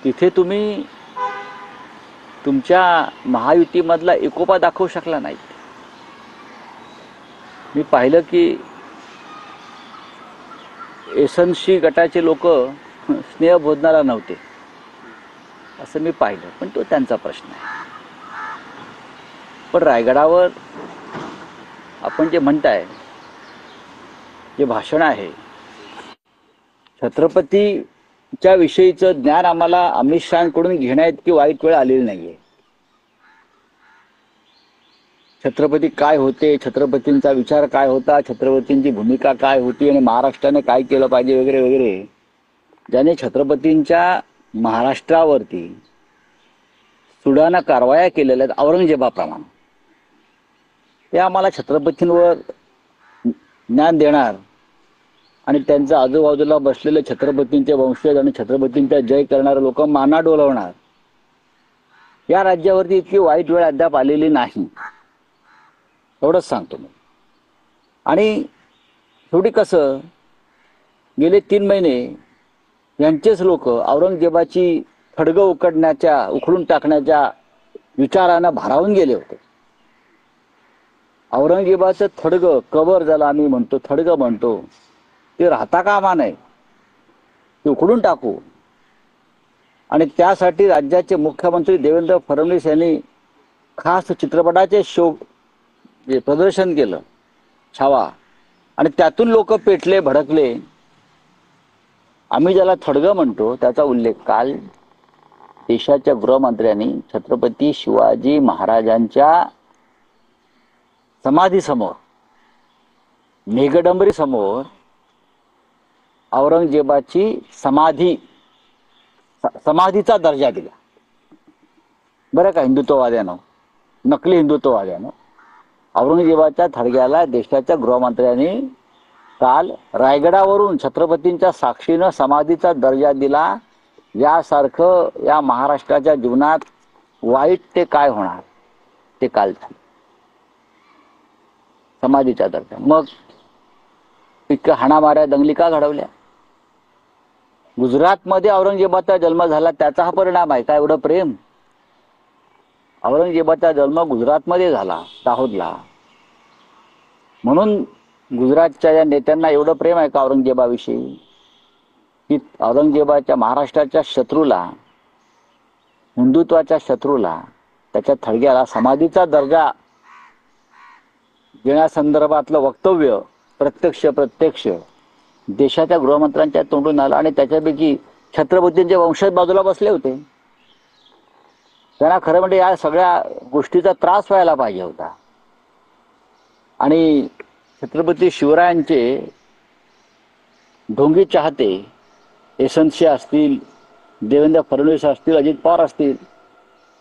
तिथे तुम्ही तुमच्या महायुतीमधला एकोपा दाखवू शकला नाही. मी पाहिलं की एसएनसी गटाचे लोक स्नेह बोधनाला नव्हते असं मी पाहिलं, पण तो त्यांचा प्रश्न आहे. पण रायगडावर आपण जे म्हणताय, जे भाषण आहे, छत्रपतीच्या विषयीचं ज्ञान आम्हाला अमित शहाकडून घेण्यात की वाईट वेळ आलेली नाहीये. छत्रपती काय होते, छत्रपतींचा विचार काय होता, छत्रपतींची भूमिका काय होती आणि महाराष्ट्राने काय केलं पाहिजे वगैरे वगैरे, ज्याने छत्रपतींच्या महाराष्ट्रावरती सुडाना कारवाया केलेल्या आहेत औरंगजेबाप्रमाणे, ते आम्हाला छत्रपतींवर ज्ञान देणार आणि त्यांच्या आजूबाजूला बसलेले छत्रपतींचे वंशज आणि छत्रपतींचा जय करणारे लोक माना डोलवणार. या राज्यावरती इतकी वाईट वेळ अद्याप आलेली नाही, एवढंच सांगतो मी. आणि शेवटी कसं, गेले 3 महिने यांचेच लोक औरंगजेबाची खडगं उखडून टाकण्याच्या विचारानं भारावून गेले होते. औरंगजेबाचं थडगं, कबर ज्याला आम्ही म्हणतो, थडगं म्हणतो, ते राहता कामा नये, ते उखडून टाकू. आणि त्यासाठी राज्याचे मुख्यमंत्री देवेंद्र फडणवीस यांनी खास चित्रपटाचे प्रदर्शन केलं, छावा, आणि त्यातून लोक पेटले, भडकले. आम्ही ज्याला थडगं म्हणतो त्याचा उल्लेख काल देशाच्या गृहमंत्र्यांनी छत्रपती शिवाजी महाराजांच्या समाधीसमोर, मेघडंबरी समोर औरंगजेबाची समाधीचा दर्जा दिला. बरं का हिंदुत्ववाद्यानं, नकली हिंदुत्ववाद्यानं, औरंगजेबाच्या थडग्याला देशाच्या गृहमंत्र्यांनी काल रायगडावरून छत्रपतींच्या साक्षीनं समाधीचा दर्जा दिला. यासारखं या महाराष्ट्राच्या जीवनात वाईट ते काय होणार ते काल झालं, समाधीचा दर्जा. मग इतक्या हाणामाऱ्या दंगली का घडवल्या? गुजरातमध्ये औरंगजेबाचा जन्म झाला, त्याचा हा परिणाम आहे का एवढं प्रेम? औरंगजेबाचा जन्म गुजरातमध्ये झाला, दाहोदला, म्हणून गुजरातच्या या नेत्यांना एवढं प्रेम आहे का औरंगजेबाविषयी, की औरंगजेबाच्या महाराष्ट्राच्या शत्रूला, हिंदुत्वाच्या शत्रूला, त्याच्या थडग्याला समाधीचा दर्जा देण्यासंदर्भातलं वक्तव्य प्रत्यक्ष देशाच्या गृहमंत्र्यांच्या तोंडून आलं. आणि त्याच्यापैकी छत्रपतींचे वंशज बाजूला बसले होते. त्यांना खरं म्हणजे या सगळ्या गोष्टीचा त्रास व्हायला पाहिजे होता. आणि छत्रपती शिवरायांचे ढोंगी चाहते एसएनसी असतील, देवेंद्र फडणवीस असतील, अजित पवार असतील,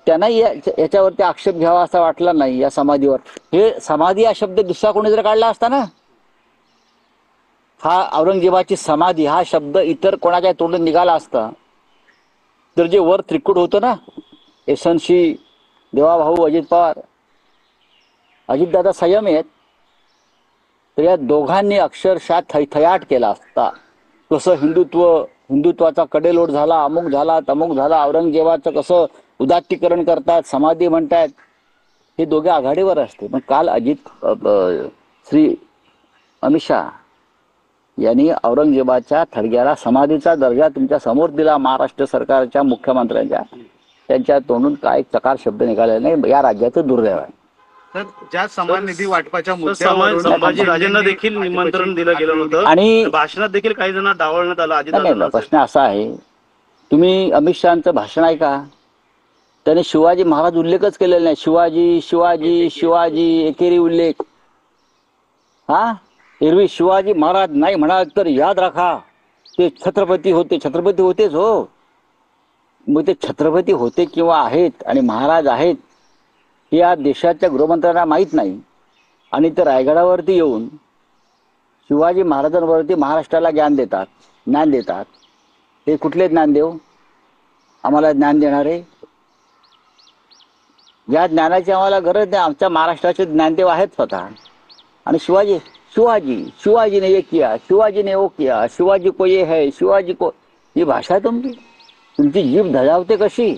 त्यांनाही याच्यावरती आक्षेप घ्यावा असा वाटला नाही या समाधीवर. हे समाधी हा शब्द दुसरा कोणी जर काढला असता ना, हा औरंगजेबाची समाधी हा शब्द इतर कोणाच्या तोंडून निघाला असता, तर जे वर त्रिकूट होतं ना, एसएनसी, देवाभाऊ, अजित पवार, अजितदादा संयम आहेत, तर या दोघांनी अक्षरशः थैथयाट केला असता. कसं हिंदुत्वाचा कडेलोट झाला, अमुक झाला, तमुक झाला, औरंगजेबाचं कसं उदात्तीकरण करतात, समाधी म्हणतात, हे दोघे आघाडीवर असते. पण काल श्री अमित शहा यांनी औरंगजेबाच्या थडग्याला समाधीचा दर्जा तुमच्या समोर दिला. महाराष्ट्र सरकारच्या मुख्यमंत्र्यांच्या, त्यांच्या तोंडून काय चकार शब्द निघाले नाही. या राज्याचं दुर्दैव आहे. तर ज्या समान निधी वाटपाच्या मुद्द्यावरून संभाजीराजेंना देखील निमंत्रण दिलं गेलं होतं आणि भाषणात देखील काही जण डावलण्यात आलं. प्रश्न असा आहे, तुम्ही अमित शहाचं भाषण ऐका, त्याने शिवाजी महाराज उल्लेखच केलेला नाही. शिवाजी शिवाजी शिवाजी एकेरी उल्लेख. हा, एरवी शिवाजी महाराज नाही म्हणाल तर याद राखा ते छत्रपती होते. छत्रपती होतेच हो, मग ते छत्रपती होते किंवा आहेत आणि महाराज आहेत हे या देशाच्या गृहमंत्र्यांना माहीत नाही. आणि ते रायगडावरती येऊन शिवाजी महाराजांवरती महाराष्ट्राला ज्ञान देतात. हे कुठले ज्ञानदेव आम्हाला ज्ञान देणारे? या ज्ञानाची आम्हाला गरज नाही. आमच्या महाराष्ट्राचे ज्ञानदेव आहेत स्वतः. आणि शिवाजी ने ये किया, शिवाजी ने वो किया, शिवाजी को ये है, शिवाजी को, ही भाषा आहे तुमची. तुमची जीभ धजावते कशी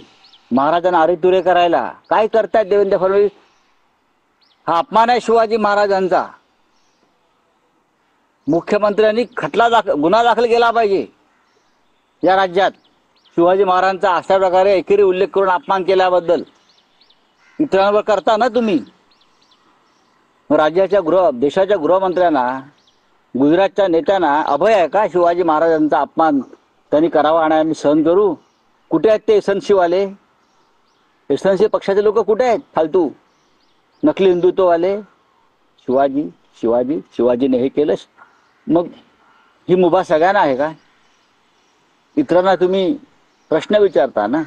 महाराजांना अरेतुरे करायला. काय करतायत देवेंद्र फडणवीस? हा अपमान आहे शिवाजी महाराजांचा. मुख्यमंत्र्यांनी गुन्हा दाखल केला पाहिजे या राज्यात शिवाजी महाराजांचा अशा प्रकारे एकेरी उल्लेख करून अपमान केल्याबद्दल. इतरांवर करता ना तुम्ही. देशाच्या गृहमंत्र्यांना, गुजरातच्या नेत्यांना अभय आहे का शिवाजी महाराजांचा अपमान त्यांनी करावा आणि आम्ही सहन करू? कुठे आहेत ते एसएनसीवाले? एसएनसी पक्षाचे लोक कुठे आहेत? फालतू नकली हिंदुत्ववाले. शिवाजी शिवाजी शिवाजीने हे केलं. मग ही मुभा सगळ्यांना आहे का? इतरांना तुम्ही प्रश्न विचारता ना.